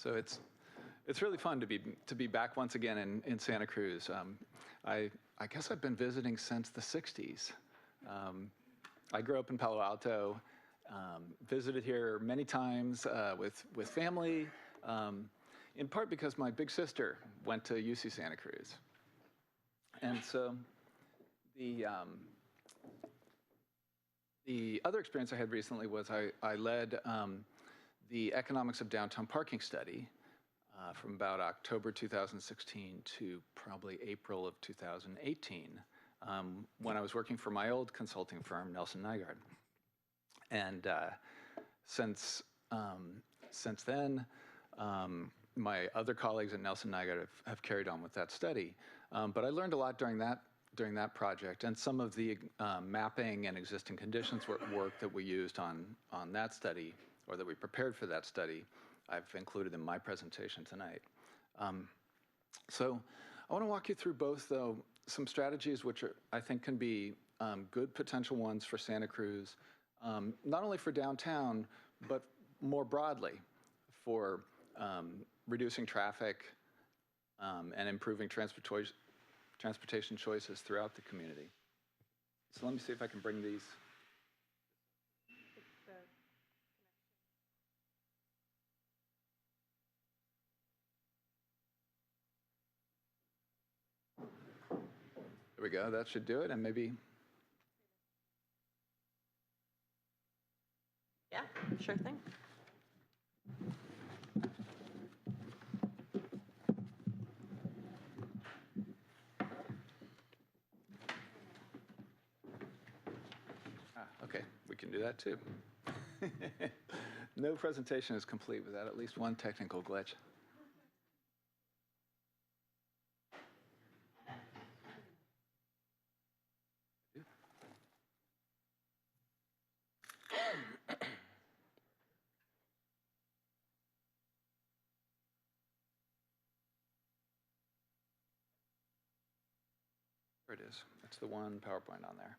So it's really fun to be back once again in Santa Cruz. I guess I've been visiting since the 60s. I grew up in Palo Alto, visited here many times with family, in part because my big sister went to UC Santa Cruz. And so the other experience I had recently was I led the economics of downtown parking study from about October 2016 to probably April of 2018, when I was working for my old consulting firm, Nelson Nygaard. And since then, my other colleagues at Nelson Nygaard have carried on with that study. But I learned a lot during that project, and some of the mapping and existing conditions work that we used on that study, or that we prepared for that study, I've included in my presentation tonight. So I want to walk you through both, though, some strategies which I think can be good potential ones for Santa Cruz, not only for downtown, but more broadly for reducing traffic and improving transportation choices throughout the community. So let me see if I can bring these. There we go, that should do it, and maybe. Yeah, sure thing. Okay, we can do that too. No presentation is complete without at least one technical glitch. There it is. That's the one PowerPoint on there.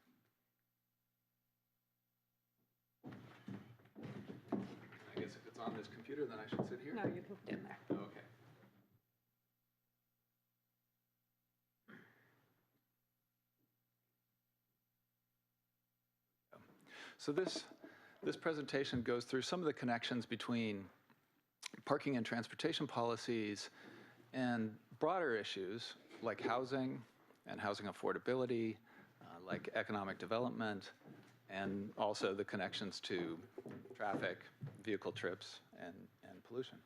I guess if it's on this computer, then I should sit here? No, you can put it in there. Okay. So this presentation goes through some of the connections between parking and transportation policies and broader issues like housing and housing affordability, like economic development, and also the connections to traffic, vehicle trips, and pollution.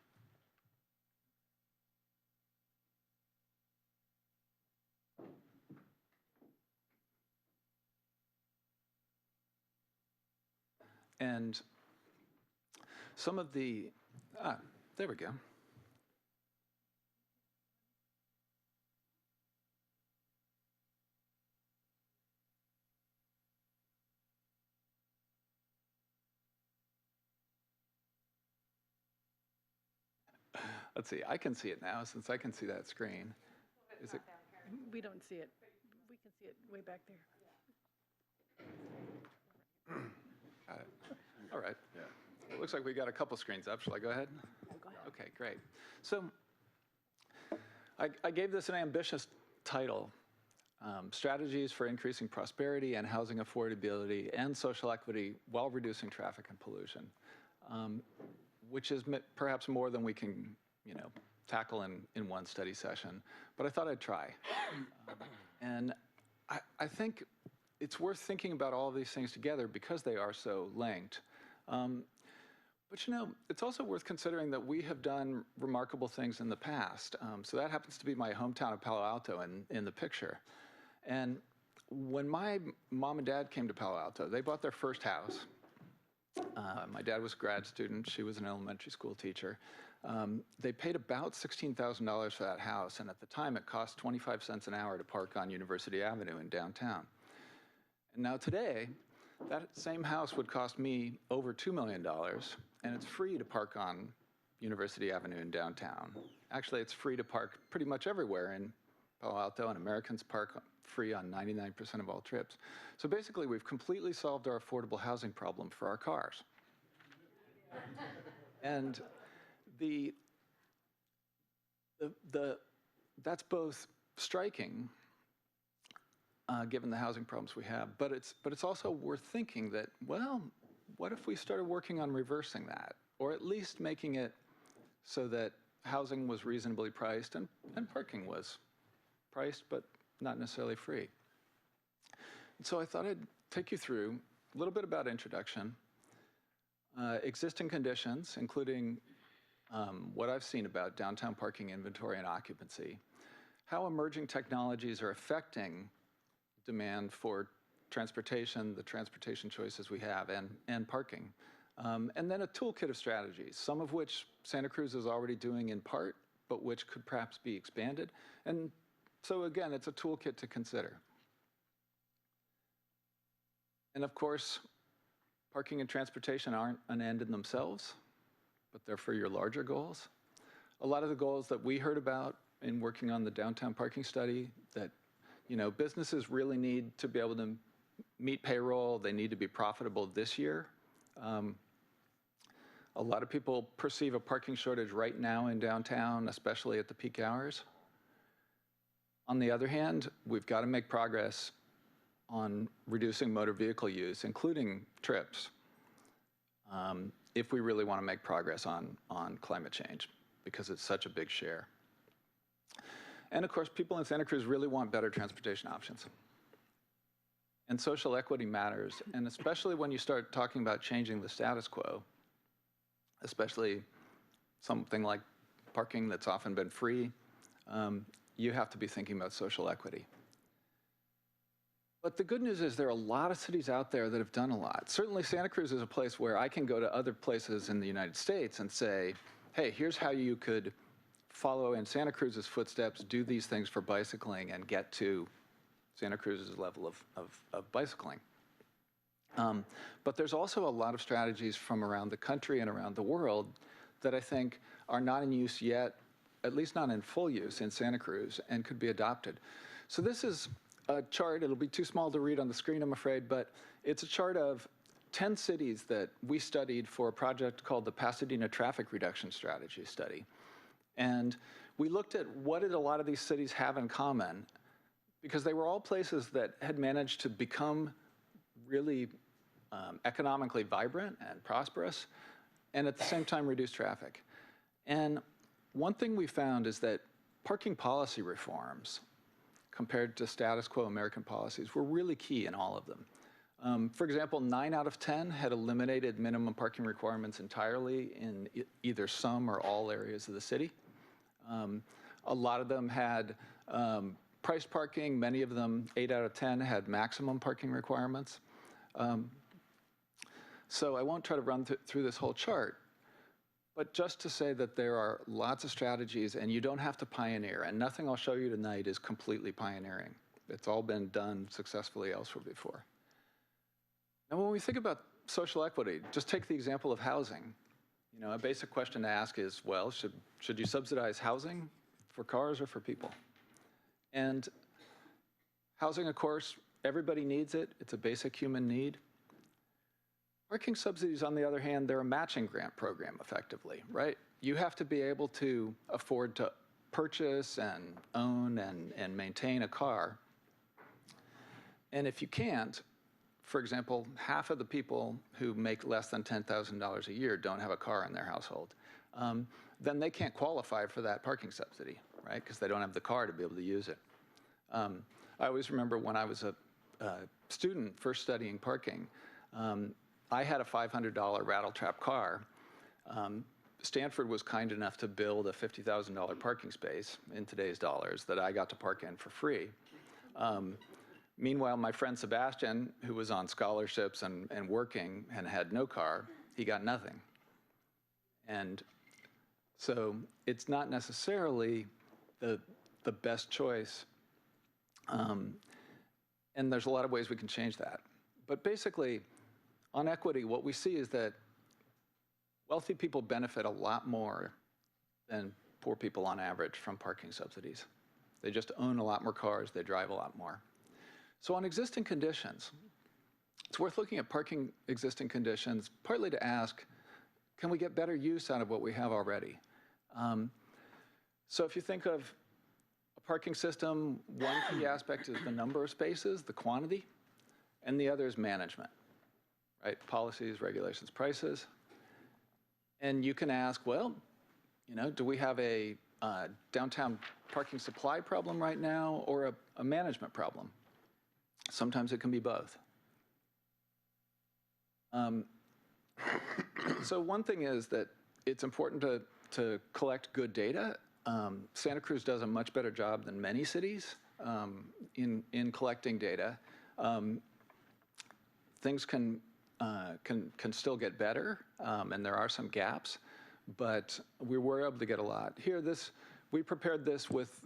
And some of the, there we go. Let's see, I can see it now since I can see that screen. Is it? We don't see it. We can see it way back there. Got it. All right. Yeah. It looks like we got a couple screens up. Shall I go ahead? Go ahead. Okay, great. So I gave this an ambitious title, Strategies for Increasing Prosperity and Housing Affordability and Social Equity while Reducing Traffic and Pollution, which is perhaps more than we can, tackle in one study session. But I thought I'd try. And I think it's worth thinking about all of these things together because they are so linked. But it's also worth considering that we have done remarkable things in the past. So that happens to be my hometown of Palo Alto in the picture. And when my mom and dad came to Palo Alto, they bought their first house. My dad was a grad student. She was an elementary school teacher. They paid about $16,000 for that house. And at the time, it cost 25 cents an hour to park on University Avenue in downtown. And now today, that same house would cost me over $2 million, and it's free to park on University Avenue in downtown. Actually, it's free to park pretty much everywhere in Palo Alto, and Americans park free on 99% of all trips. So basically, we've completely solved our affordable housing problem for our cars. And the That's both striking, given the housing problems we have, but it's also worth thinking that, well, what if we started working on reversing that, or at least making it so that housing was reasonably priced and parking was priced but not necessarily free. And so I thought I'd take you through a little bit about introduction, existing conditions, including what I've seen about downtown parking inventory and occupancy, how emerging technologies are affecting demand for transportation, the transportation choices we have, and parking. And then a toolkit of strategies, some of which Santa Cruz is already doing in part, but which could perhaps be expanded. And so again, it's a toolkit to consider. And of course, parking and transportation aren't an end in themselves, but they're for your larger goals. A lot of the goals that we heard about in working on the downtown parking study, that businesses really need to be able to meet payroll, they need to be profitable this year. A lot of people perceive a parking shortage right now in downtown, especially at the peak hours. On the other hand, we've got to make progress on reducing motor vehicle use, including trips, if we really want to make progress on climate change, because it's such a big share. And of course, people in Santa Cruz really want better transportation options. And social equity matters, and especially when you start talking about changing the status quo, especially something like parking that's often been free, you have to be thinking about social equity. But the good news is there are a lot of cities out there that have done a lot. Certainly Santa Cruz is a place where I can go to other places in the United States and say, hey, here's how you could follow in Santa Cruz's footsteps, do these things for bicycling, and get to Santa Cruz's level of bicycling. But there's also a lot of strategies from around the country and around the world that I think are not in use yet, at least not in full use in Santa Cruz, and could be adopted. So this is a chart. It'll be too small to read on the screen, I'm afraid, but it's a chart of 10 cities that we studied for a project called the Pasadena Traffic Reduction Strategy Study. And we looked at what did a lot of these cities have in common, because they were all places that had managed to become really economically vibrant and prosperous, and at the same time reduce traffic. And one thing we found is that parking policy reforms, compared to status quo American policies, were really key in all of them. For example, 9 out of 10 had eliminated minimum parking requirements entirely in either some or all areas of the city. A lot of them had priced parking. Many of them, 8 out of 10, had maximum parking requirements. So I won't try to run through this whole chart, but just to say that there are lots of strategies and you don't have to pioneer, and nothing I'll show you tonight is completely pioneering. It's all been done successfully elsewhere before. Now, when we think about social equity, just take the example of housing. A basic question to ask is, well, should you subsidize housing for cars or for people? And housing, of course, everybody needs it. It's a basic human need. Parking subsidies, on the other hand, they're a matching grant program, effectively, right? You have to be able to afford to purchase and own and maintain a car. And if you can't, for example, half of the people who make less than $10,000 a year don't have a car in their household, then they can't qualify for that parking subsidy, right? Because they don't have the car to be able to use it. I always remember when I was a student first studying parking, I had a $500 rattletrap car. Stanford was kind enough to build a $50,000 parking space in today's dollars that I got to park in for free. Meanwhile, my friend Sebastian, who was on scholarships and working and had no car, he got nothing. And so it's not necessarily the best choice. And there's a lot of ways we can change that. But basically, on equity, what we see is that wealthy people benefit a lot more than poor people on average from parking subsidies. They just own a lot more cars, they drive a lot more. So on existing conditions, it's worth looking at parking existing conditions, partly to ask, can we get better use out of what we have already? So if you think of a parking system, one key aspect is the number of spaces, the quantity, and the other is management, right? Policies, regulations, prices. And you can ask, well, do we have a downtown parking supply problem right now or a management problem? Sometimes it can be both. So one thing is that it's important to collect good data. Santa Cruz does a much better job than many cities in collecting data. Things can still get better, and there are some gaps, but we were able to get a lot. Here, we prepared this with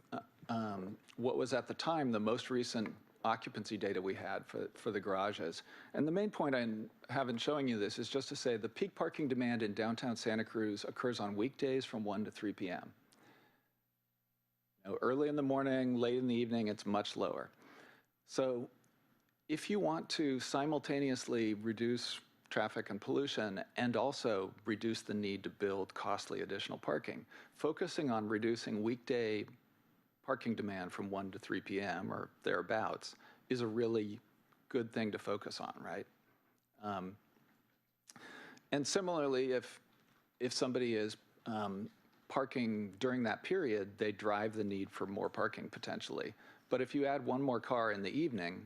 what was at the time the most recent occupancy data we had for the garages. And the main point I have in showing you this is just to say the peak parking demand in downtown Santa Cruz occurs on weekdays from 1 to 3 p.m. Early in the morning, late in the evening, it's much lower. So if you want to simultaneously reduce traffic and pollution and also reduce the need to build costly additional parking, focusing on reducing weekday parking demand from 1 to 3 p.m. or thereabouts is a really good thing to focus on, right? And similarly, if somebody is parking during that period, they drive the need for more parking potentially. But if you add one more car in the evening,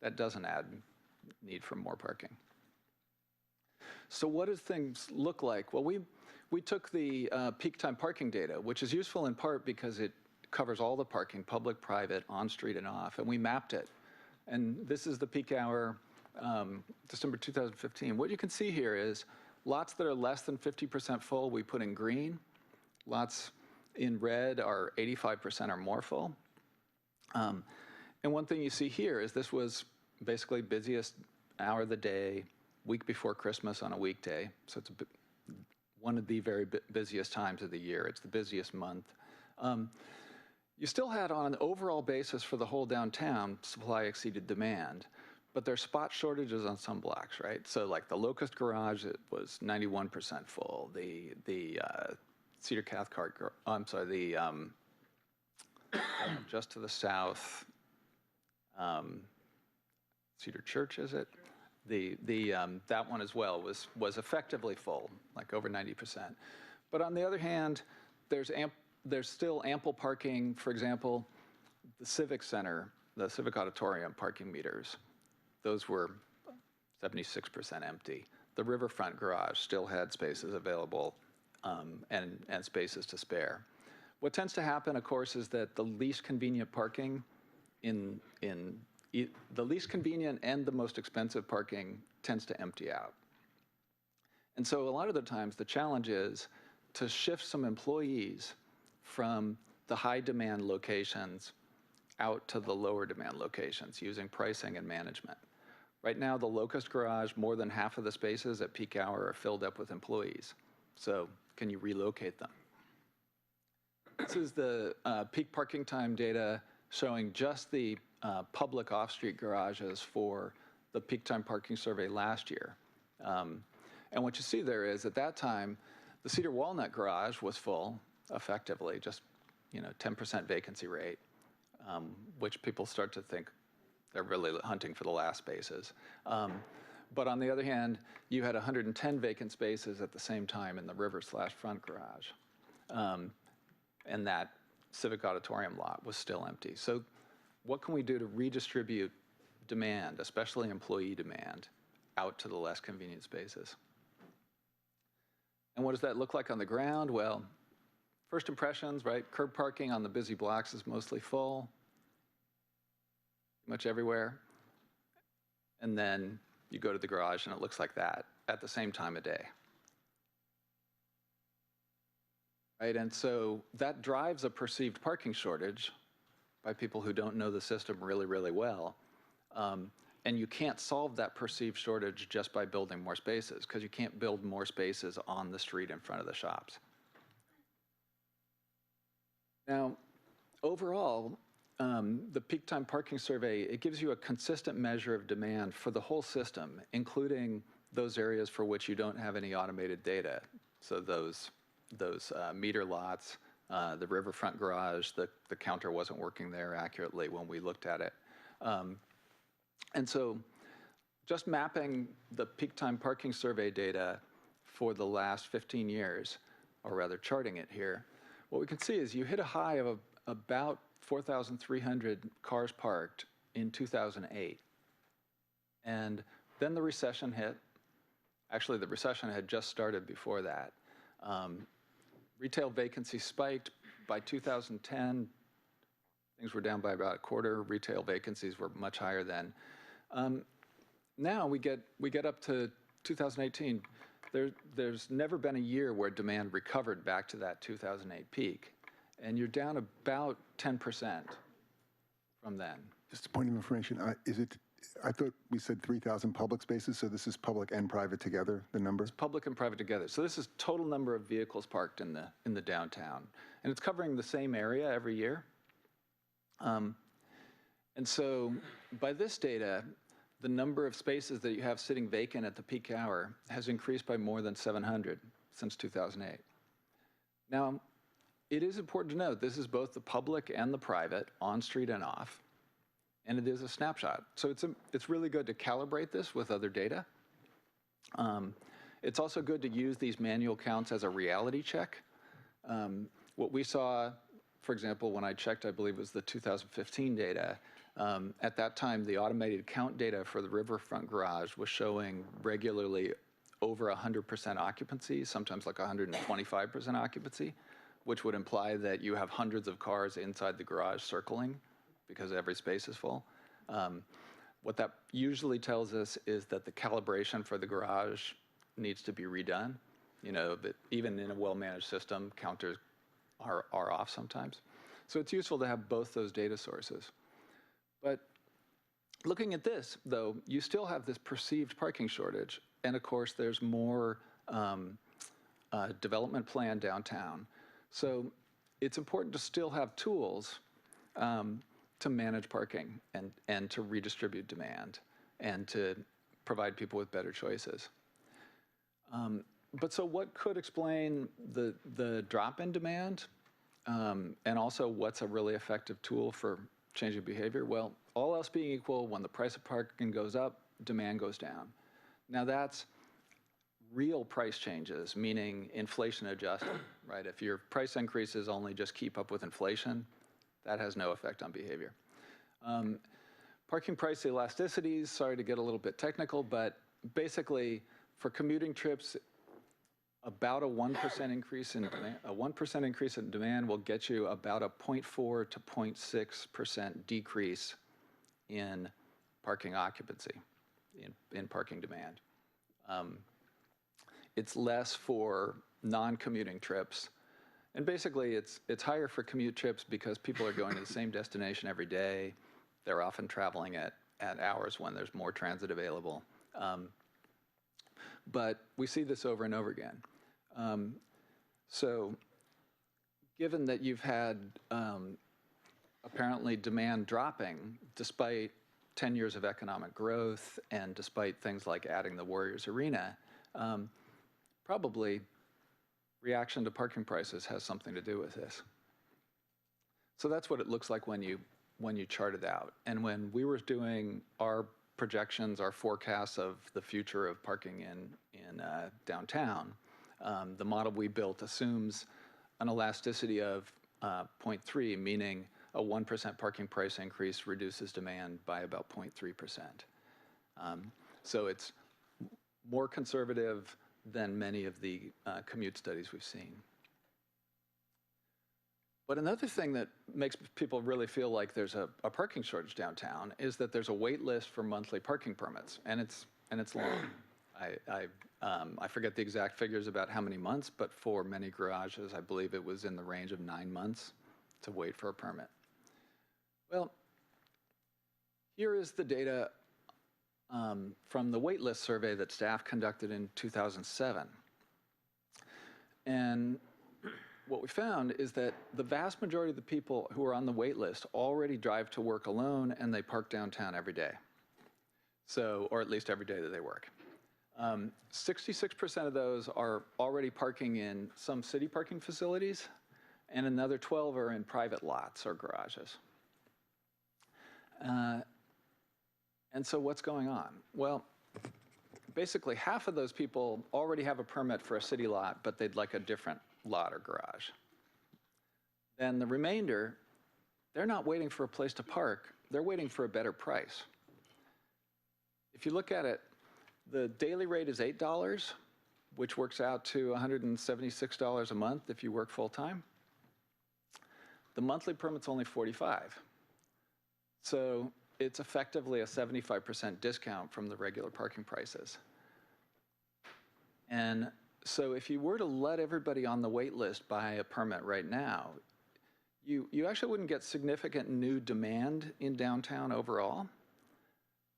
that doesn't add need for more parking. So what do things look like? Well, we took the peak time parking data, which is useful in part because it covers all the parking, public, private, on street and off, and we mapped it. And this is the peak hour, December 2015. What you can see here is lots that are less than 50% full, we put in green. Lots in red are 85% or more full. And one thing you see here is this was basically busiest hour of the day, week before Christmas on a weekday. So it's one of the very busiest times of the year. It's the busiest month. You still had, on an overall basis for the whole downtown, supply exceeded demand, but there's spot shortages on some blocks, right? So like the Locust Garage, it was 91% full. The Cedar Cathcart, just to the south, Cedar Church, is it? That one as well was effectively full, like over 90%. But on the other hand, there's still ample parking. For example, the Civic Center, the Civic Auditorium parking meters, those were 76% empty. The Riverfront Garage still had spaces available and spaces to spare. What tends to happen, of course, is that the least convenient parking the least convenient and the most expensive parking tends to empty out. And so a lot of the times the challenge is to shift some employees from the high demand locations out to the lower demand locations using pricing and management. Right now, the Locust Garage, more than half of the spaces at peak hour are filled up with employees. So can you relocate them? This is the peak parking time data showing just the public off-street garages for the peak time parking survey last year. And what you see there is at that time, the Cedar Walnut Garage was full, effectively, just 10% vacancy rate, which people start to think they're really hunting for the last spaces. But on the other hand, you had 110 vacant spaces at the same time in the River/Front Garage. And that Civic Auditorium lot was still empty. So what can we do to redistribute demand, especially employee demand, out to the less convenient spaces? And what does that look like on the ground? Well, first impressions, right? Curb parking on the busy blocks is mostly full, much everywhere. And then you go to the garage and it looks like that at the same time of day. Right, and so that drives a perceived parking shortage by people who don't know the system really, really well. And you can't solve that perceived shortage just by building more spaces, because you can't build more spaces on the street in front of the shops. Now, overall, the peak time parking survey, it gives you a consistent measure of demand for the whole system, including those areas for which you don't have any automated data. So those meter lots, The riverfront garage, the counter wasn't working there accurately when we looked at it. And so just mapping the peak time parking survey data for the last 15 years, or rather charting it here, what we can see is you hit a high of about 4,300 cars parked in 2008. And then the recession hit. Actually, the recession had just started before that. Retail vacancy spiked. By 2010, things were down by about a quarter. Retail vacancies were much higher then. Now we get up to 2018. There's never been a year where demand recovered back to that 2008 peak. And you're down about 10% from then. Just a point of information, I thought we said 3,000 public spaces, so this is public and private together, the number? It's public and private together. So this is total number of vehicles parked in the downtown. And it's covering the same area every year. And so by this data, the number of spaces that you have sitting vacant at the peak hour has increased by more than 700 since 2008. Now, it is important to note this is both the public and the private, on street and off, and it is a snapshot. So it's really good to calibrate this with other data. It's also good to use these manual counts as a reality check. What we saw, for example, when I checked, I believe it was the 2015 data, at that time, the automated count data for the riverfront garage was showing regularly over 100% occupancy, sometimes like 125% occupancy, which would imply that you have hundreds of cars inside the garage circling because every space is full. What that usually tells us is that the calibration for the garage needs to be redone. You know, that even in a well-managed system, counters are off sometimes. So it's useful to have both those data sources. But looking at this, though, you still have this perceived parking shortage. And of course, there's more development plan downtown. So it's important to still have tools to manage parking and to redistribute demand and to provide people with better choices. But so what could explain the drop in demand? And also what's a really effective tool for changing behavior? Well, all else being equal, when the price of parking goes up, demand goes down. Now that's real price changes, meaning inflation adjusted, right? If your price increases only just keep up with inflation, that has no effect on behavior. Parking price elasticities, sorry to get a little bit technical, but basically for commuting trips, about a 1% increase in demand, a 1% increase in demand will get you about a 0.4 to 0.6% decrease in parking occupancy, in parking demand. It's less for non-commuting trips. And basically, it's higher for commute trips because people are going to the same destination every day. They're often traveling at hours when there's more transit available. But we see this over and over again. So given that you've had apparently demand dropping despite 10 years of economic growth and despite things like adding the Warriors Arena, probably reaction to parking prices has something to do with this. So that's what it looks like when you chart it out. And when we were doing our projections, our forecasts of the future of parking in downtown, the model we built assumes an elasticity of 0.3, meaning a 1% parking price increase reduces demand by about 0.3%. So it's more conservative than many of the commute studies we've seen. But another thing that makes people really feel like there's a parking shortage downtown is that there's a wait list for monthly parking permits, and it's long. I forget the exact figures about how many months, but for many garages, I believe it was in the range of 9 months to wait for a permit. Well, here is the data from the waitlist survey that staff conducted in 2007. And what we found is that the vast majority of the people who are on the wait list already drive to work alone, and they park downtown every day. So, or at least every day that they work. 66% of those are already parking in some city parking facilities, and another 12 are in private lots or garages. And so what's going on? Well, basically half of those people already have a permit for a city lot, but they'd like a different lot or garage. Then the remainder, they're not waiting for a place to park, they're waiting for a better price. If you look at it, the daily rate is $8, which works out to $176 a month if you work full-time. The monthly permit's only $45. So it's effectively a 75% discount from the regular parking prices. And so if you were to let everybody on the wait list buy a permit right now, you actually wouldn't get significant new demand in downtown overall.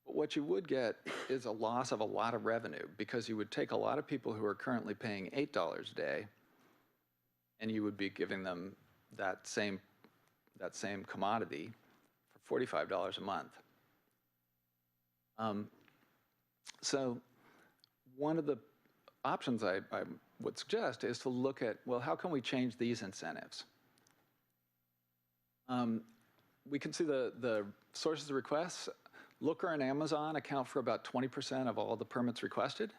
But what you would get is a loss of a lot of revenue, because you would take a lot of people who are currently paying $8 a day, and you would be giving them that same commodity for $45 a month. So one of the options I would suggest is to look at, well, how can we change these incentives? We can see the sources of requests. Looker and Amazon account for about 20% of all the permits requested.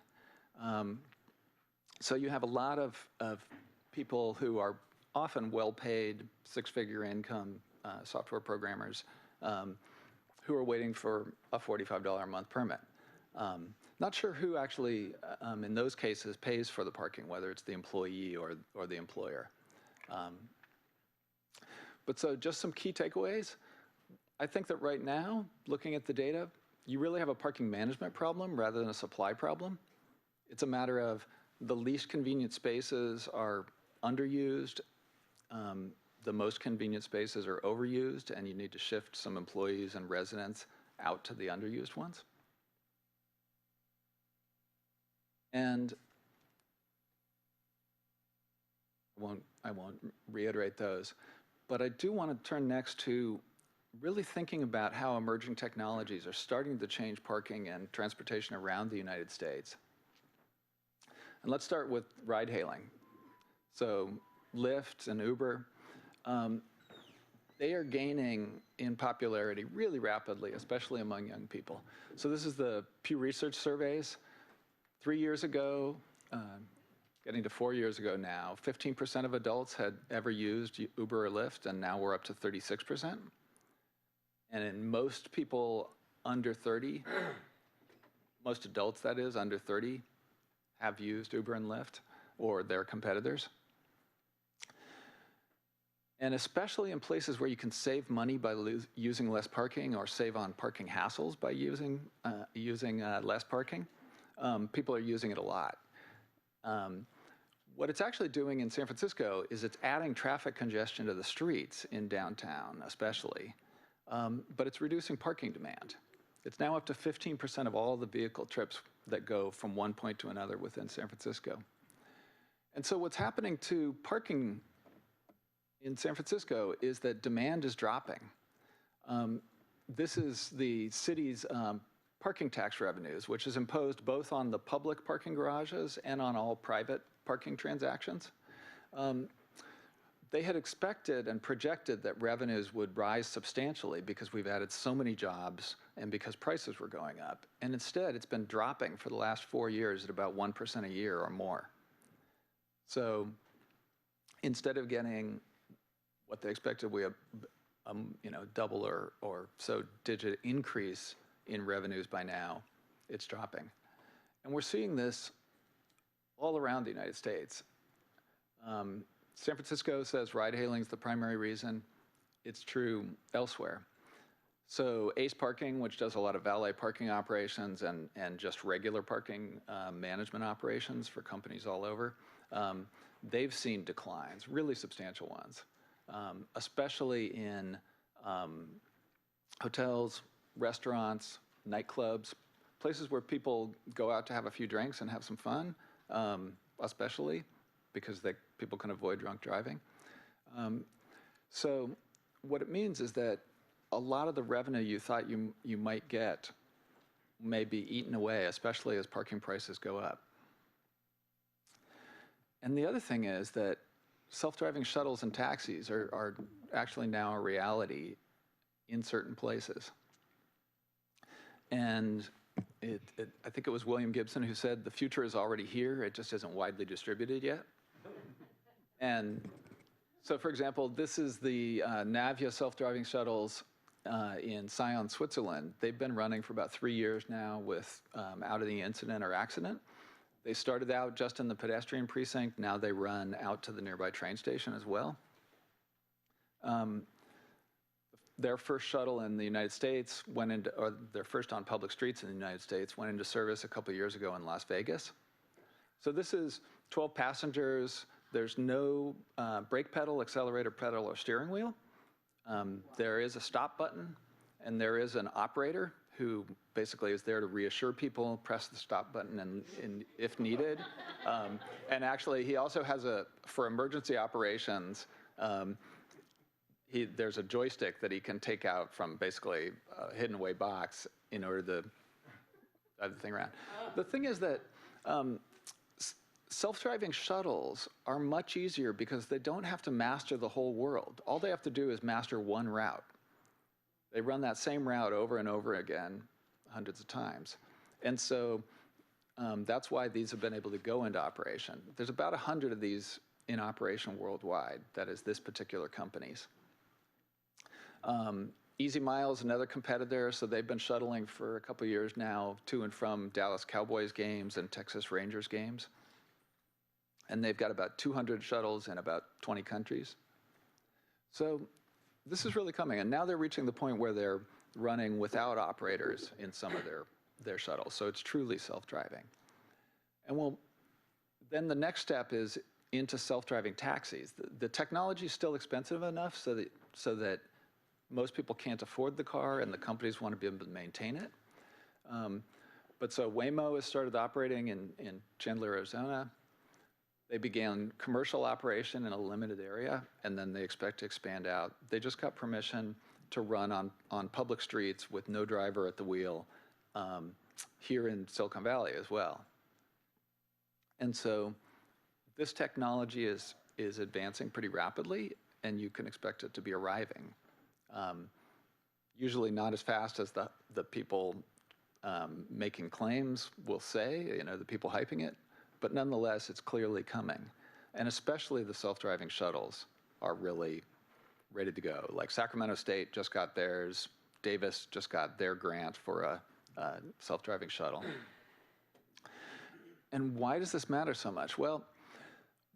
So you have a lot of people who are often well-paid, six-figure income software programmers who are waiting for a $45 a month permit. Not sure who actually, in those cases, pays for the parking, whether it's the employee or the employer. But so just some key takeaways. I think that right now, looking at the data, you really have a parking management problem rather than a supply problem. It's a matter of the least convenient spaces are underused, the most convenient spaces are overused, and you need to shift some employees and residents out to the underused ones. And I won't reiterate those, but I do want to turn next to really thinking about how emerging technologies are starting to change parking and transportation around the United States. And let's start with ride hailing. So Lyft and Uber, they are gaining in popularity really rapidly, especially among young people. So this is the Pew Research surveys. 3 years ago, getting to 4 years ago now, 15% of adults had ever used Uber or Lyft, and now we're up to 36%. And in most people under 30, most adults that is, under 30, have used Uber and Lyft or their competitors. And especially in places where you can save money by using less parking or save on parking hassles by using less parking, people are using it a lot. What it's actually doing in San Francisco is it's adding traffic congestion to the streets in downtown especially, but it's reducing parking demand. It's now up to 15% of all the vehicle trips that go from one point to another within San Francisco. And so what's happening to parking in San Francisco is that demand is dropping. This is the city's parking tax revenues, which is imposed both on the public parking garages and on all private parking transactions. They had expected and projected that revenues would rise substantially because we've added so many jobs and because prices were going up. And instead, it's been dropping for the last 4 years at about 1% a year or more. So instead of getting what they expected, we have double or so digit increase in revenues by now, it's dropping. And we're seeing this all around the United States. San Francisco says ride hailing is the primary reason. It's true elsewhere. So Ace Parking, which does a lot of valet parking operations and just regular parking management operations for companies all over, they've seen declines, really substantial ones, especially in hotels, restaurants, nightclubs, places where people go out to have a few drinks and have some fun, especially because people can avoid drunk driving. So what it means is that a lot of the revenue you thought you might get may be eaten away, especially as parking prices go up. And the other thing is that self-driving shuttles and taxis are actually now a reality in certain places. And I think it was William Gibson who said, the future is already here, it just isn't widely distributed yet. And so, for example, this is the Navia self-driving shuttles in Sion, Switzerland. They've been running for about 3 years now without any incident or accident. They started out just in the pedestrian precinct. Now they run out to the nearby train station as well. Their first shuttle in the United States or their first on public streets in the United States went into service a couple of years ago in Las Vegas. So this is 12 passengers. There's no brake pedal, accelerator pedal, or steering wheel. There is a stop button, and there is an operator who basically is there to reassure people, press the stop button and if needed. And actually, he also has for emergency operations, there's a joystick that he can take out from basically a hidden away box in order to drive the thing around. The thing is that self-driving shuttles are much easier because they don't have to master the whole world. All they have to do is master one route. They run that same route over and over again hundreds of times. And so that's why these have been able to go into operation. There's about 100 of these in operation worldwide, that is this particular company's. Easy Miles, another competitor, so they've been shuttling for a couple of years now to and from Dallas Cowboys games and Texas Rangers games. And they've got about 200 shuttles in about 20 countries. So this is really coming. And now they're reaching the point where they're running without operators in some of their shuttles. So it's truly self-driving. And then the next step is into self-driving taxis. The technology is still expensive enough so that most people can't afford the car and the companies want to be able to maintain it. But so Waymo has started operating in Chandler, Arizona. They began commercial operation in a limited area, and then they expect to expand out. They just got permission to run on public streets with no driver at the wheel here in Silicon Valley as well. And so this technology is advancing pretty rapidly, and you can expect it to be arriving. Usually not as fast as the people making claims will say, the people hyping it, but nonetheless, it's clearly coming. And especially the self-driving shuttles are really ready to go. Like Sacramento State just got theirs, Davis just got their grant for a self-driving shuttle. And why does this matter so much? Well,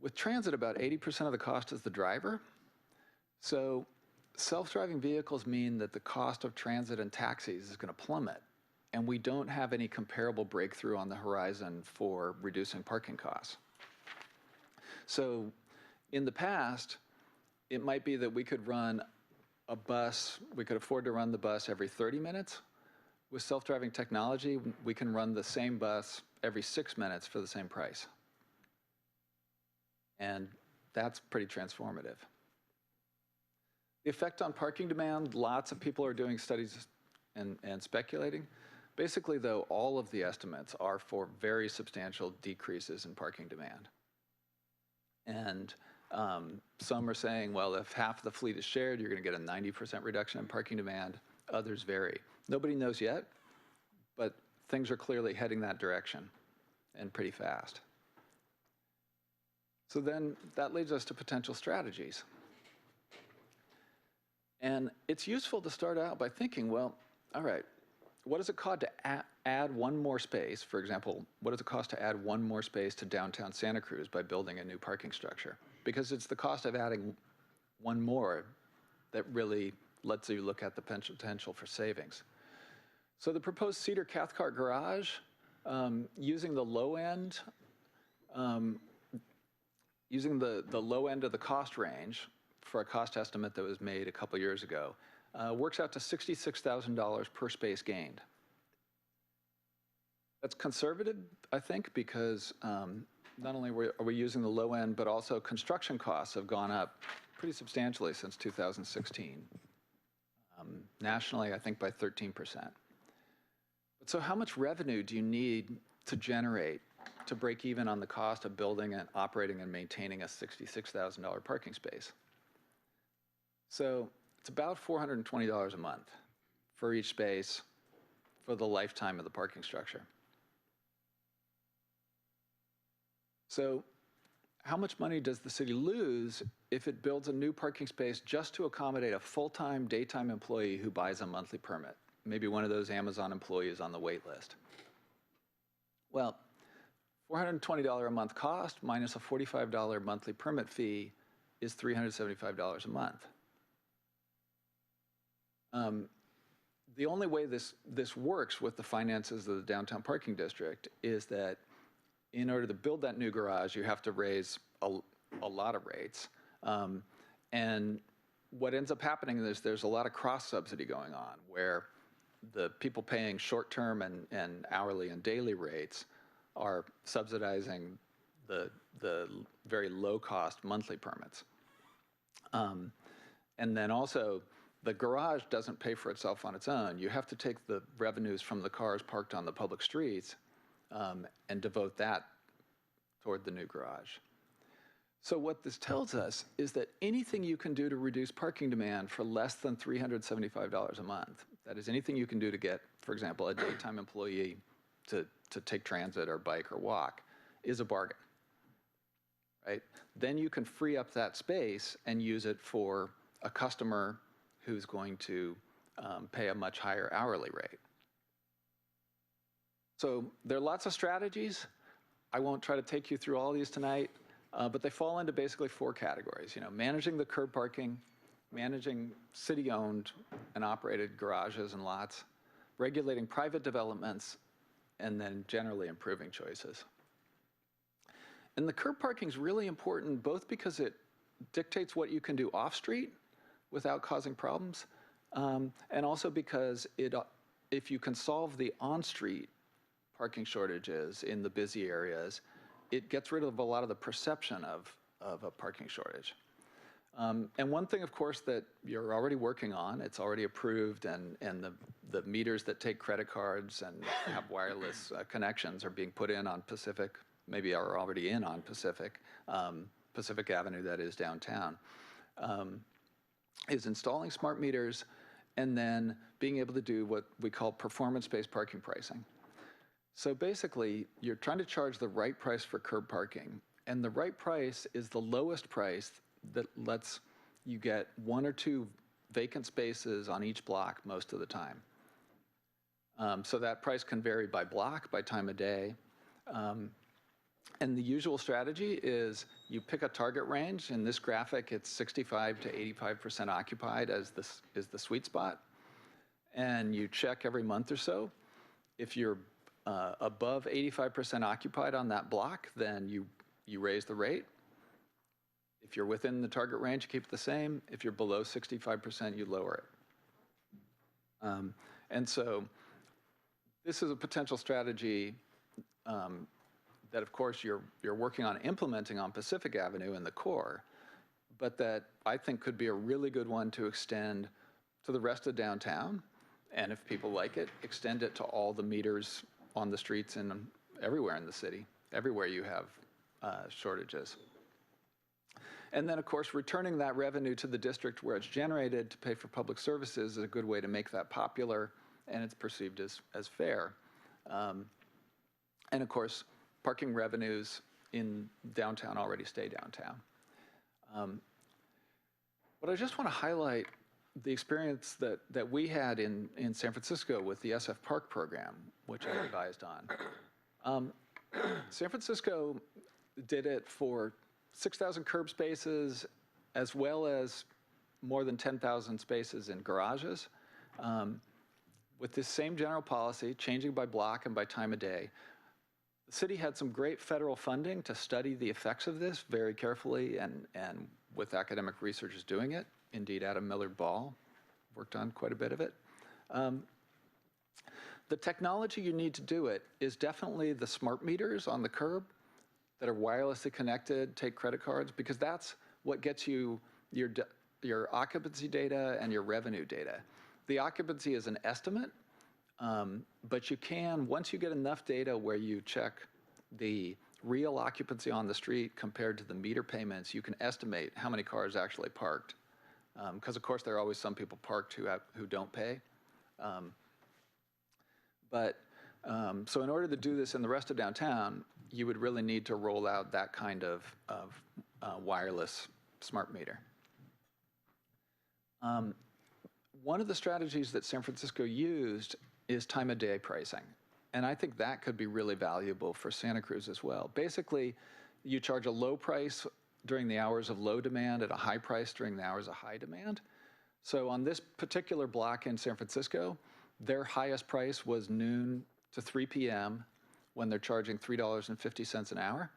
with transit, about 80% of the cost is the driver. So self-driving vehicles mean that the cost of transit and taxis is going to plummet. And we don't have any comparable breakthrough on the horizon for reducing parking costs. So in the past, it might be that we could run a bus, we could afford to run the bus every 30 minutes. With self-driving technology, we can run the same bus every 6 minutes for the same price. And that's pretty transformative. The effect on parking demand, lots of people are doing studies and speculating. Basically, though, all of the estimates are for very substantial decreases in parking demand. And some are saying, well, if half the fleet is shared, you're going to get a 90% reduction in parking demand. Others vary. Nobody knows yet, but things are clearly heading that direction, and pretty fast. So then that leads us to potential strategies. And it's useful to start out by thinking, well, all right, what does it cost to add one more space? For example, what does it cost to add one more space to downtown Santa Cruz by building a new parking structure? Because it's the cost of adding one more that really lets you look at the potential for savings. So the proposed Cedar Cathcart garage, using the low end, using the low end of the cost range for a cost estimate that was made a couple years ago, works out to $66,000 per space gained. That's conservative, I think, because not only are we using the low end, but also construction costs have gone up pretty substantially since 2016. Nationally, I think by 13%. But so how much revenue do you need to generate to break even on the cost of building and operating and maintaining a $66,000 parking space. So it's about $420 a month for each space for the lifetime of the parking structure. So how much money does the city lose if it builds a new parking space just to accommodate a full-time, daytime employee who buys a monthly permit? Maybe one of those Amazon employees on the wait list. Well, $420 a month cost minus a $45 monthly permit fee is $375 a month. The only way this works with the finances of the downtown parking district is that in order to build that new garage, you have to raise a lot of rates. And what ends up happening is there's a lot of cross-subsidy going on where the people paying short-term and hourly and daily rates are subsidizing the very low-cost monthly permits. And then also, the garage doesn't pay for itself on its own. You have to take the revenues from the cars parked on the public streets and devote that toward the new garage. So what this tells us is that anything you can do to reduce parking demand for less than $375 a month, that is anything you can do to get, for example, a daytime employee to take transit or bike or walk, is a bargain, right? Then you can free up that space and use it for a customer who's going to pay a much higher hourly rate. So there are lots of strategies. I won't try to take you through all these tonight, but they fall into basically 4 categories. You know, managing the curb parking, managing city-owned and operated garages and lots, regulating private developments, and then generally improving choices. And the curb parking is really important both because it dictates what you can do off-street without causing problems, and also because if you can solve the on-street parking shortages in the busy areas, it gets rid of a lot of the perception of a parking shortage. And one thing, of course, that you're already working on, it's already approved, and the meters that take credit cards and have wireless connections are being put in on Pacific, maybe are already in on Pacific, Pacific Avenue, that is downtown, is installing smart meters and then being able to do what we call performance-based parking pricing. So basically, you're trying to charge the right price for curb parking, and the right price is the lowest price that lets you get 1 or 2 vacant spaces on each block most of the time. So that price can vary by block, by time of day. And the usual strategy is you pick a target range. In this graphic, it's 65 to 85% occupied as this is the sweet spot. And you check every month or so. If you're above 85% occupied on that block, then you raise the rate. If you're within the target range, you keep it the same. If you're below 65%, you lower it. And so this is a potential strategy that, of course, you're working on implementing on Pacific Avenue in the core, but that I think could be a really good one to extend to the rest of downtown, and if people like it, extend it to all the meters on the streets and everywhere in the city, everywhere you have shortages. And then, of course, returning that revenue to the district where it's generated to pay for public services is a good way to make that popular, and it's perceived as fair. And, of course, parking revenues in downtown already stay downtown. But I just want to highlight the experience that we had in San Francisco with the SF Park program, which I advised on. San Francisco did it for 6,000 curb spaces, as well as more than 10,000 spaces in garages. With this same general policy, changing by block and by time of day, the city had some great federal funding to study the effects of this very carefully, and with academic researchers doing it. Indeed, Adam Millard Ball worked on quite a bit of it. The technology you need to do it is definitely the smart meters on the curb that are wirelessly connected, take credit cards, because that's what gets you your occupancy data and your revenue data. The occupancy is an estimate, but you can, once you get enough data where you check the real occupancy on the street compared to the meter payments, you can estimate how many cars actually parked. Because, of course, there are always some people parked who don't pay. So in order to do this in the rest of downtown, you would really need to roll out that kind of wireless smart meter. One of the strategies that San Francisco used is time of day pricing. And I think that could be really valuable for Santa Cruz as well. Basically, you charge a low price during the hours of low demand at a high price during the hours of high demand. So on this particular block in San Francisco, their highest price was noon to 3 p.m. when they're charging $3.50 an hour.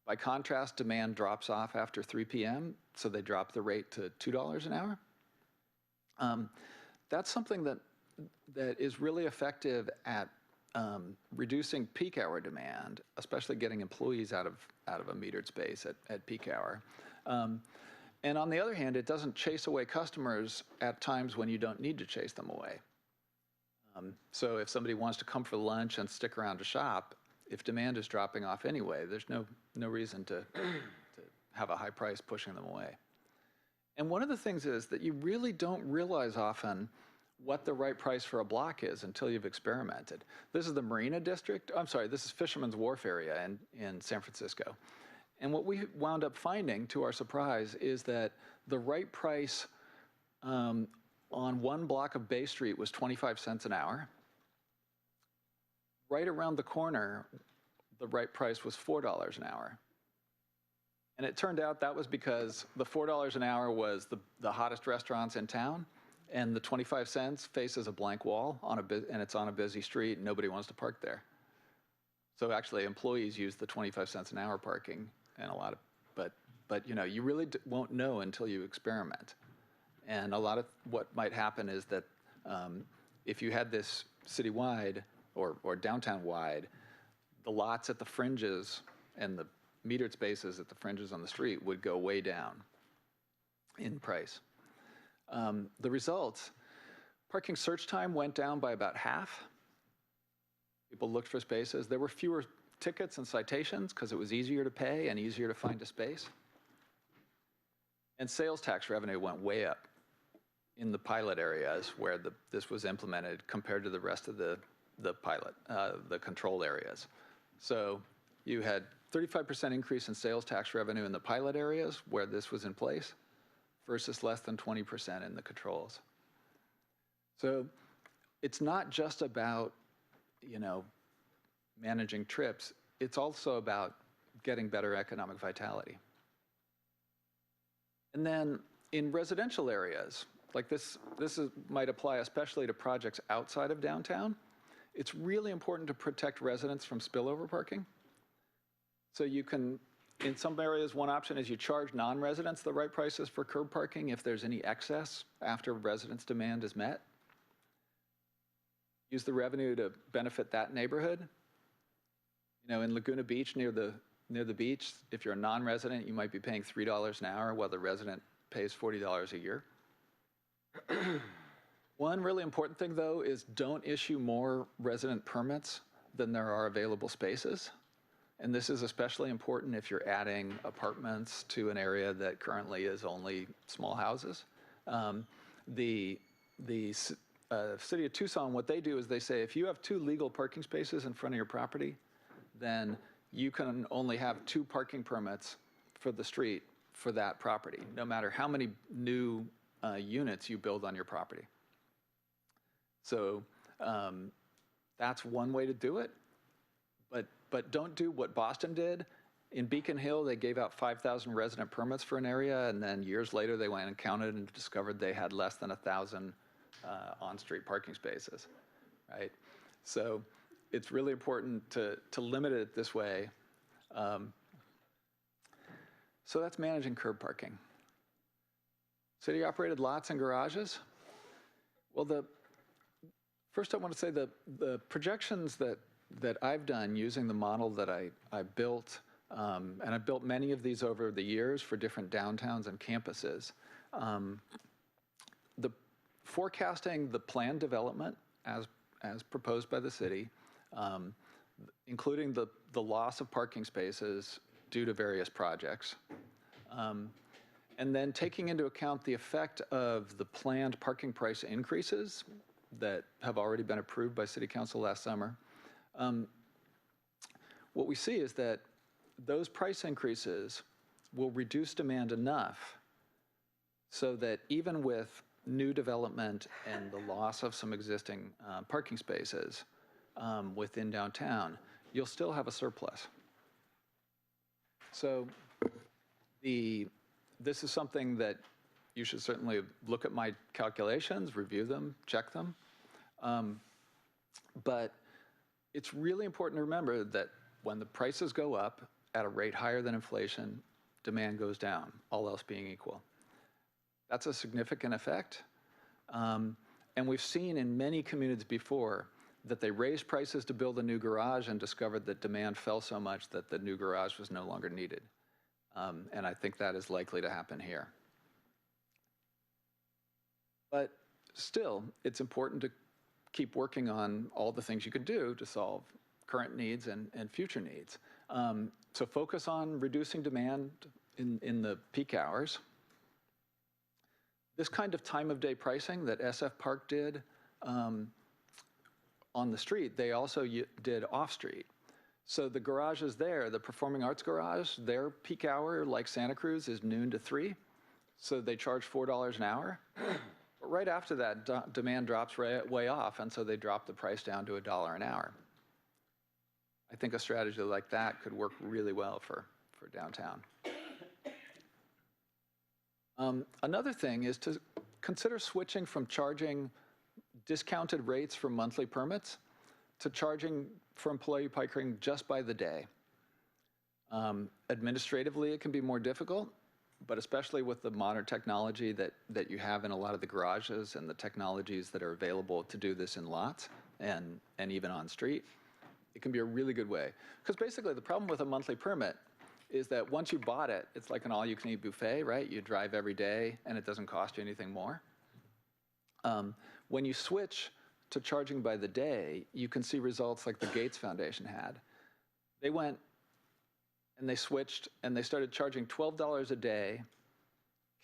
By contrast, demand drops off after 3 p.m., so they drop the rate to $2 an hour. That's something that is really effective at reducing peak hour demand, especially getting employees out of a metered space at peak hour. And on the other hand, it doesn't chase away customers at times when you don't need to chase them away. So if somebody wants to come for lunch and stick around to shop, if demand is dropping off anyway, there's no reason to have a high price pushing them away. And one of the things is that you really don't realize often what the right price for a block is until you've experimented. This is the Marina District. I'm sorry, this is Fisherman's Wharf area in San Francisco. And what we wound up finding, to our surprise, is that the right price on one block of Bay Street was 25 cents an hour. Right around the corner, the right price was $4 an hour. And it turned out that was because the $4 an hour was the hottest restaurants in town, and the 25 cents faces a blank wall and it's on a busy street, and nobody wants to park there. So actually, employees use the 25 cents an hour parking, and but you know, you really won't know until you experiment. And a lot of what might happen is that if you had this citywide or downtown-wide, the lots at the fringes and the metered spaces at the fringes on the street would go way down in price. The results, parking search time went down by about half. People looked for spaces. There were fewer tickets and citations because it was easier to pay and easier to find a space. And sales tax revenue went way up in the pilot areas where this was implemented compared to the rest of the control areas. So you had 35% increase in sales tax revenue in the pilot areas where this was in place versus less than 20% in the controls. So it's not just about, you know, managing trips. It's also about getting better economic vitality. And then in residential areas, like this might apply especially to projects outside of downtown. It's really important to protect residents from spillover parking. So you can, in some areas, one option is you charge non-residents the right prices for curb parking if there's any excess after residents' demand is met. Use the revenue to benefit that neighborhood. You know, in Laguna Beach, near the beach, if you're a non-resident, you might be paying $3 an hour while the resident pays $40 a year. One really important thing, though, is don't issue more resident permits than there are available spaces. And this is especially important if you're adding apartments to an area that currently is only small houses. The city of Tucson, what they do is they say, if you have 2 legal parking spaces in front of your property, then you can only have 2 parking permits for the street for that property, no matter how many new units you build on your property. So that's one way to do it. But don't do what Boston did. In Beacon Hill, they gave out 5,000 resident permits for an area, and then years later they went and counted and discovered they had less than 1,000 on-street parking spaces, right? So it's really important to limit it this way. So that's managing curb parking. City-operated lots and garages. Well, first I want to say the projections that I've done using the model that I built, and I've built many of these over the years for different downtowns and campuses. The forecasting the planned development as proposed by the city, including the loss of parking spaces due to various projects. And then taking into account the effect of the planned parking price increases that have already been approved by City Council last summer, what we see is that those price increases will reduce demand enough so that even with new development and the loss of some existing parking spaces within downtown, you'll still have a surplus. So this is something that you should certainly look at my calculations, review them, check them. But it's really important to remember that when the prices go up at a rate higher than inflation, demand goes down, all else being equal. That's a significant effect. And we've seen in many communities before that they raised prices to build a new garage and discovered that demand fell so much that the new garage was no longer needed. And I think that is likely to happen here. But still, it's important to keep working on all the things you can do to solve current needs and future needs. So focus on reducing demand in the peak hours. This kind of time of day pricing that SF Park did on the street, they also did off street. So the garages there, the Performing Arts Garage, their peak hour, like Santa Cruz, is noon to 3. So they charge $4 an hour. But right after that, demand drops way off, and so they drop the price down to $1 an hour. I think a strategy like that could work really well for downtown. Another thing is to consider switching from charging discounted rates for monthly permits to charging for employee parking just by the day. Administratively, it can be more difficult, but especially with the modern technology that you have in a lot of the garages and the technologies that are available to do this in lots and even on street, it can be a really good way. Because basically the problem with a monthly permit is that once you bought it, it's like an all-you-can-eat buffet, right? You drive every day and it doesn't cost you anything more. When you switch to charging by the day, you can see results like the Gates Foundation had. They went and they switched and they started charging $12 a day,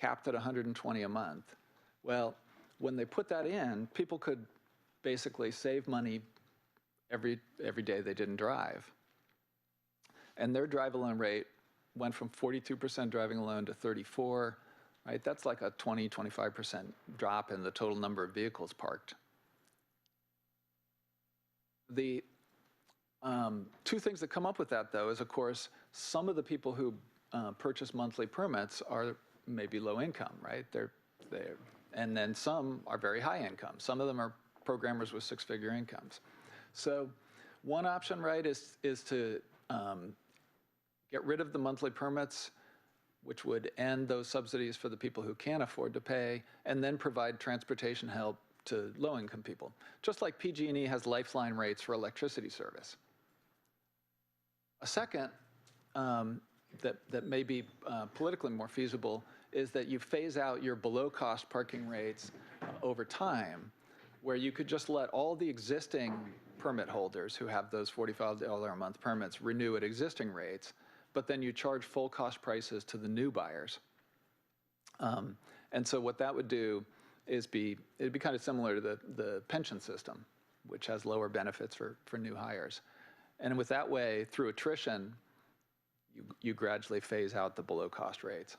capped at $120 a month. Well, when they put that in, people could basically save money every day they didn't drive. And their drive alone rate went from 42% driving alone to 34%, right? That's like a 20–25% drop in the total number of vehicles parked. The two things that come up with that, though, is, of course, some of the people who purchase monthly permits are maybe low income, right? And then some are very high income. Some of them are programmers with six-figure incomes. So one option, right, is to get rid of the monthly permits, which would end those subsidies for the people who can't afford to pay, and then provide transportation help to low-income people, just like PG&E has lifeline rates for electricity service. A second that may be politically more feasible is that you phase out your below-cost parking rates over time, where you could just let all the existing permit holders who have those $45 a month permits renew at existing rates, but then you charge full cost prices to the new buyers. And so what that would do is it'd be kind of similar to the pension system, which has lower benefits for new hires. And with that way, through attrition, you gradually phase out the below cost rates.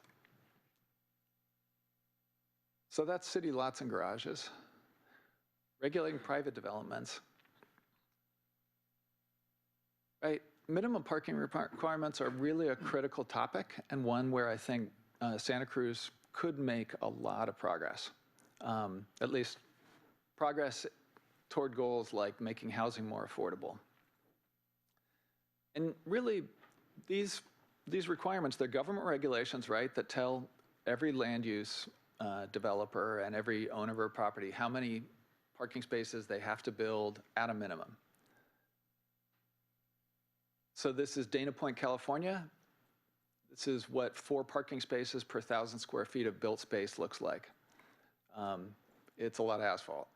So that's city lots and garages. Regulating private developments. Right, minimum parking requirements are really a critical topic and one where I think Santa Cruz could make a lot of progress. At least progress toward goals like making housing more affordable. And really, these requirements, they're government regulations, right, that tell every land use developer and every owner of a property how many parking spaces they have to build at a minimum. So this is Dana Point, California. This is what 4 parking spaces per 1,000 square feet of built space looks like. It's a lot of asphalt.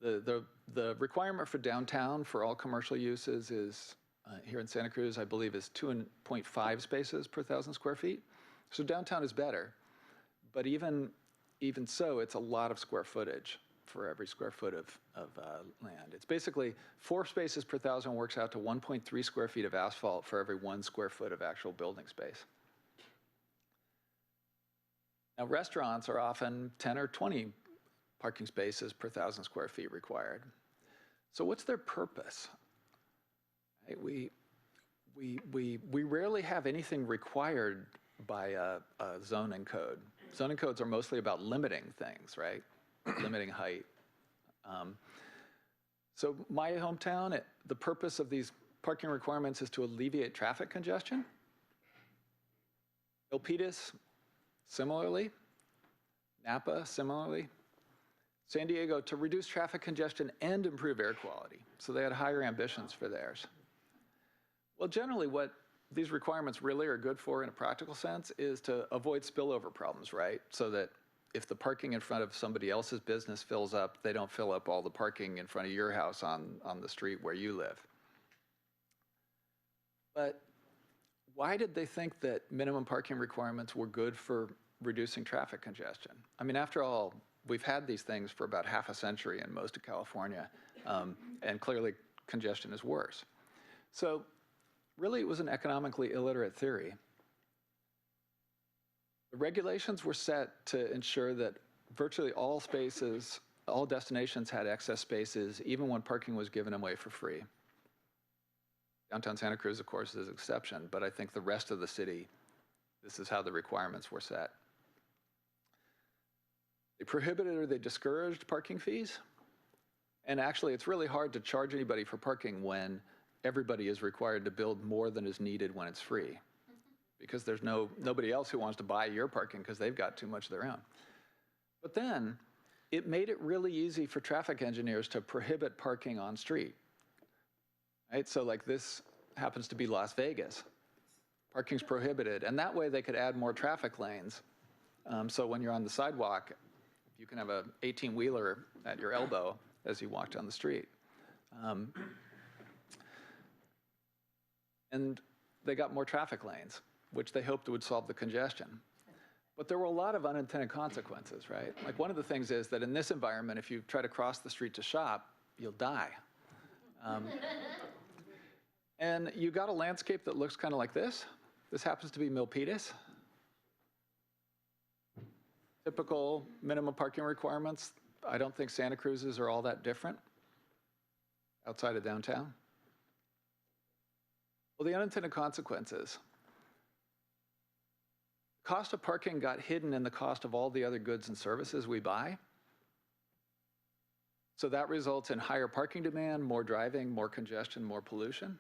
The requirement for downtown for all commercial uses is here in Santa Cruz, I believe, is 2.5 spaces per 1,000 square feet. So downtown is better, but even so, it's a lot of square footage for every square foot of land. It's basically 4 spaces per 1,000 works out to 1.3 square feet of asphalt for every 1 square foot of actual building space. Now, restaurants are often 10 or 20 parking spaces per 1,000 square feet required. So what's their purpose? Right, we rarely have anything required by a zoning code. Zoning codes are mostly about limiting things, right? Limiting height. So my hometown, the purpose of these parking requirements is to alleviate traffic congestion. Milpitas, similarly. Napa, similarly. San Diego, to reduce traffic congestion and improve air quality. So they had higher ambitions for theirs. Well, generally what these requirements really are good for in a practical sense is to avoid spillover problems, right? So that if the parking in front of somebody else's business fills up, they don't fill up all the parking in front of your house on the street where you live. But why did they think that minimum parking requirements were good for reducing traffic congestion? I mean, after all, we've had these things for about half a century in most of California, and clearly congestion is worse. So really, it was an economically illiterate theory. The regulations were set to ensure that virtually all spaces, all destinations had excess spaces, even when parking was given away for free. Downtown Santa Cruz, of course, is an exception, but I think the rest of the city, this is how the requirements were set. They prohibited or they discouraged parking fees. And actually, it's really hard to charge anybody for parking when everybody is required to build more than is needed when it's free, because there's nobody else who wants to buy your parking because they've got too much of their own. But then it made it really easy for traffic engineers to prohibit parking on street. Right? So like this happens to be Las Vegas. Parking's prohibited, and that way they could add more traffic lanes. So when you're on the sidewalk, you can have a 18-wheeler at your elbow as you walk down the street. And they got more traffic lanes, which they hoped would solve the congestion. But there were a lot of unintended consequences, right? Like one of the things is that in this environment, if you try to cross the street to shop, you'll die. And you got a landscape that looks kind of like this. This happens to be Milpitas. Typical minimum parking requirements. I don't think Santa Cruz's are all that different outside of downtown. Well, the unintended consequences. Cost of parking got hidden in the cost of all the other goods and services we buy. So that results in higher parking demand, more driving, more congestion, more pollution.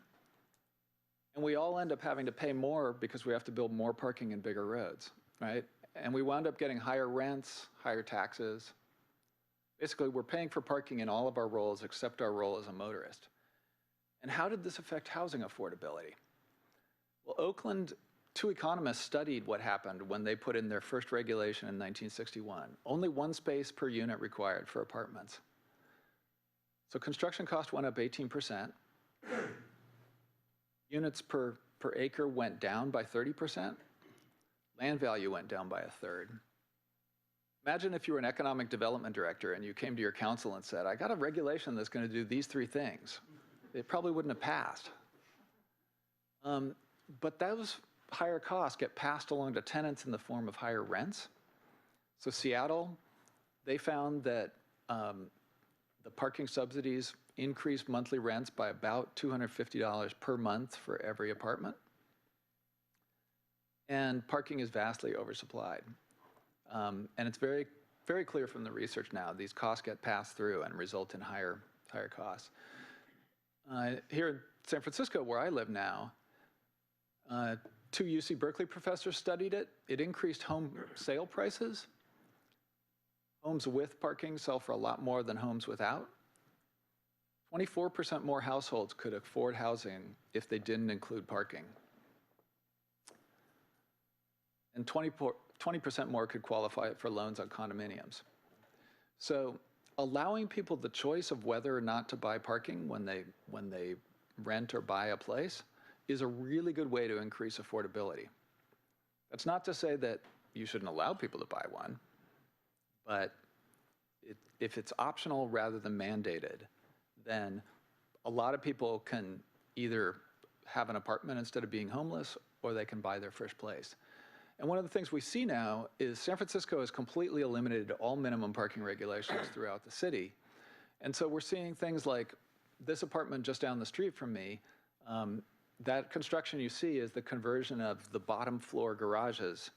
And we all end up having to pay more because we have to build more parking and bigger roads, right? And we wound up getting higher rents, higher taxes. Basically, we're paying for parking in all of our roles except our role as a motorist. And how did this affect housing affordability? Well, Oakland, 2 economists studied what happened when they put in their first regulation in 1961. Only 1 space per unit required for apartments. So construction cost went up 18%. Units per acre went down by 30%. Land value went down by 1/3. Imagine if you were an economic development director and you came to your council and said, I got a regulation that's going to do these 3 things. It probably wouldn't have passed. But those higher costs get passed along to tenants in the form of higher rents. So Seattle, they found that the parking subsidies increased monthly rents by about $250 per month for every apartment. And parking is vastly oversupplied. And it's very, very clear from the research now, these costs get passed through and result in higher costs. Here in San Francisco, where I live now, 2 UC Berkeley professors studied it. It increased home sale prices. Homes with parking sell for a lot more than homes without. 24% more households could afford housing if they didn't include parking. And 20% more could qualify for loans on condominiums. So allowing people the choice of whether or not to buy parking when they rent or buy a place is a really good way to increase affordability. That's not to say that you shouldn't allow people to buy one, but if it's optional rather than mandated, then a lot of people can either have an apartment instead of being homeless, or they can buy their first place. And one of the things we see now is San Francisco has completely eliminated all minimum parking regulations throughout the city. And so we're seeing things like this apartment just down the street from me. That construction you see is the conversion of the bottom floor garages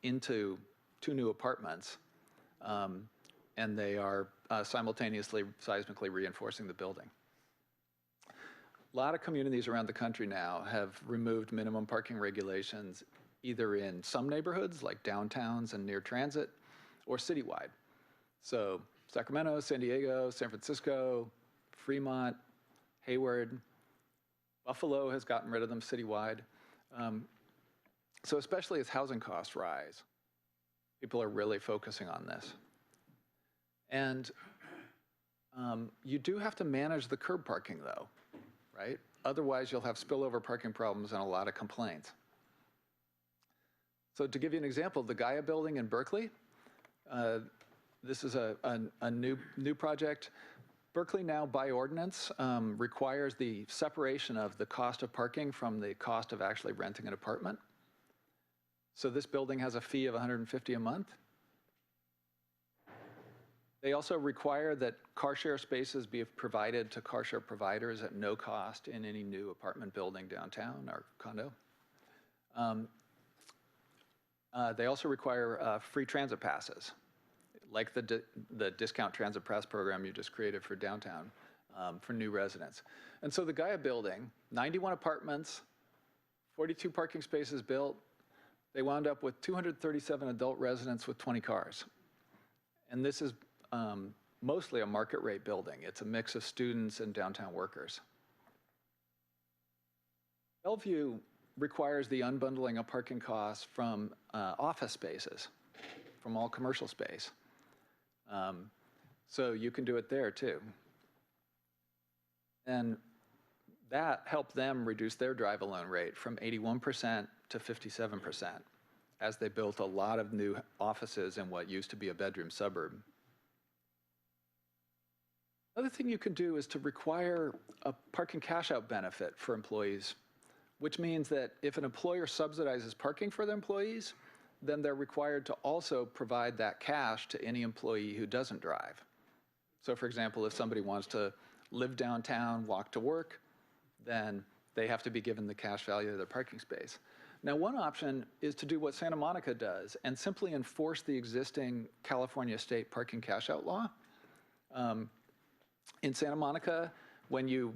into 2 new apartments. And they are simultaneously seismically reinforcing the building. A lot of communities around the country now have removed minimum parking regulations, either in some neighborhoods like downtowns and near transit, or citywide. So Sacramento, San Diego, San Francisco, Fremont, Hayward, Buffalo has gotten rid of them citywide. So especially as housing costs rise, people are really focusing on this. And you do have to manage the curb parking though, right? Otherwise you'll have spillover parking problems and a lot of complaints. So to give you an example, the Gaia building in Berkeley, this is a new project. Berkeley now, by ordinance, requires the separation of the cost of parking from the cost of actually renting an apartment. So this building has a fee of $150 a month. They also require that car share spaces be provided to car share providers at no cost in any new apartment building downtown or condo. They also require free transit passes, like the discount transit pass program you just created for downtown for new residents. And so the Gaia building, 91 apartments, 42 parking spaces built. They wound up with 237 adult residents with 20 cars. And this is mostly a market rate building. It's a mix of students and downtown workers. Bellevue requires the unbundling of parking costs from office spaces, from all commercial space. So you can do it there too. And that helped them reduce their drive alone rate from 81% to 57% as they built a lot of new offices in what used to be a bedroom suburb. Another thing you can do is to require a parking cash-out benefit for employees, which means that if an employer subsidizes parking for their employees, then they're required to also provide that cash to any employee who doesn't drive. So for example, if somebody wants to live downtown, walk to work, then they have to be given the cash value of their parking space. Now, one option is to do what Santa Monica does and simply enforce the existing California state parking cash-out law. In Santa Monica, when you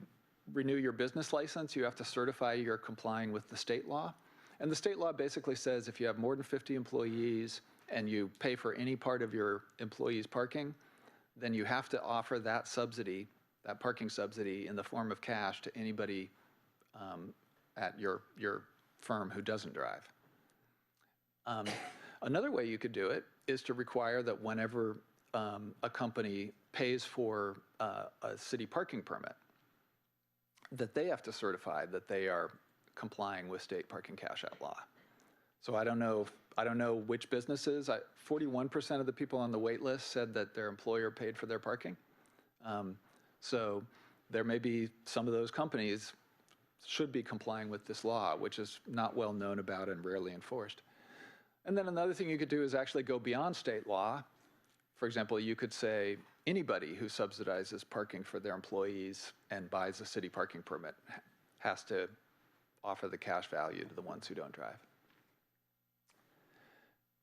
renew your business license, you have to certify you're complying with the state law. And the state law basically says if you have more than 50 employees and you pay for any part of your employees' parking, then you have to offer that subsidy, that parking subsidy, in the form of cash to anybody at your firm who doesn't drive. Another way you could do it is to require that whenever a company pays for a city parking permit, that they have to certify that they are complying with state parking cash-out law. So I don't know which businesses. 41% of the people on the wait list said that their employer paid for their parking. So there may be some of those companies should be complying with this law, which is not well known about and rarely enforced. And then another thing you could do is actually go beyond state law. For example, you could say anybody who subsidizes parking for their employees and buys a city parking permit has to offer the cash value to the ones who don't drive.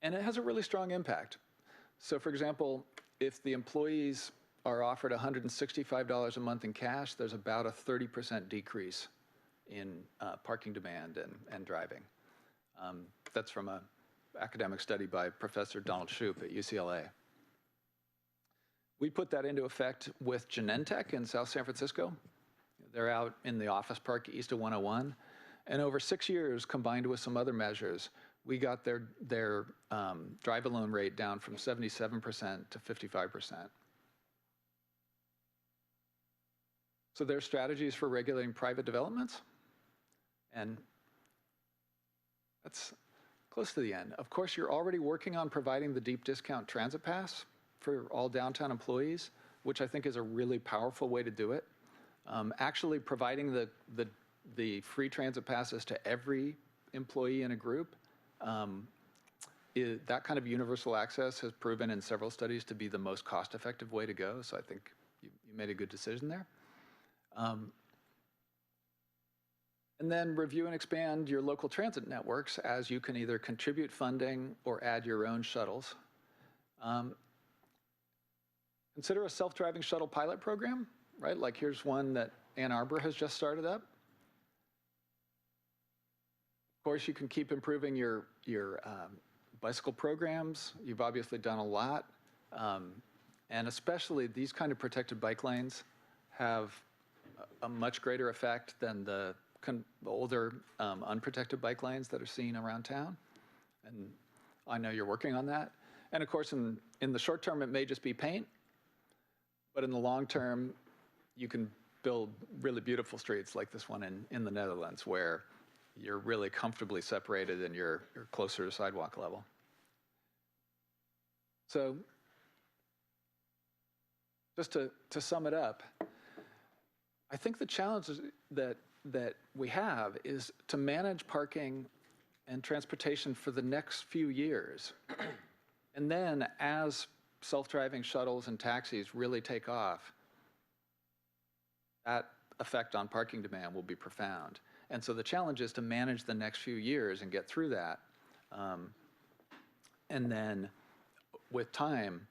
And it has a really strong impact. So for example, if the employees are offered $165 a month in cash, there's about a 30% decrease in parking demand and driving. That's from an academic study by Professor Donald Shoup at UCLA. We put that into effect with Genentech in South San Francisco. They're out in the office park east of 101. And over 6 years, combined with some other measures, we got their drive alone rate down from 77% to 55%. So there are strategies for regulating private developments, and that's close to the end. Of course, you're already working on providing the deep discount transit pass for all downtown employees, which I think is a really powerful way to do it. Actually providing the free transit passes to every employee in a group, that kind of universal access has proven in several studies to be the most cost-effective way to go, so I think you made a good decision there. And then review and expand your local transit networks as you can either contribute funding or add your own shuttles. Consider a self-driving shuttle pilot program, right? Like here's one that Ann Arbor has just started up. Of course, you can keep improving your bicycle programs. You've obviously done a lot. And especially these kind of protected bike lanes have a much greater effect than the older unprotected bike lanes that are seen around town. And I know you're working on that. And of course, in the short term, it may just be paint. But in the long term, you can build really beautiful streets like this one in the Netherlands, where you're really comfortably separated and you're closer to sidewalk level. So just to sum it up, I think the challenges that we have is to manage parking and transportation for the next few years. And then as self-driving shuttles and taxis really take off, that effect on parking demand will be profound. And so the challenge is to manage the next few years and get through that. And then with time,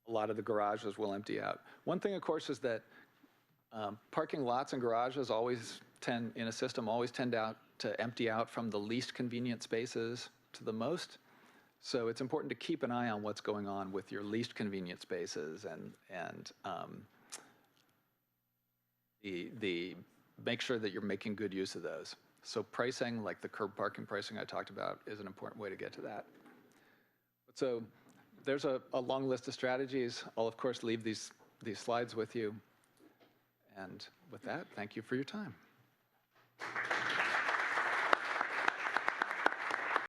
a lot of the garages will empty out. One thing, of course, is that parking lots and garages always tend to empty out from the least convenient spaces to the most. So it's important to keep an eye on what's going on with your least convenient spaces and make sure that you're making good use of those. So pricing, like the curb parking pricing I talked about, is an important way to get to that. So there's a long list of strategies. I'll, of course, leave these slides with you. And with that, thank you for your time.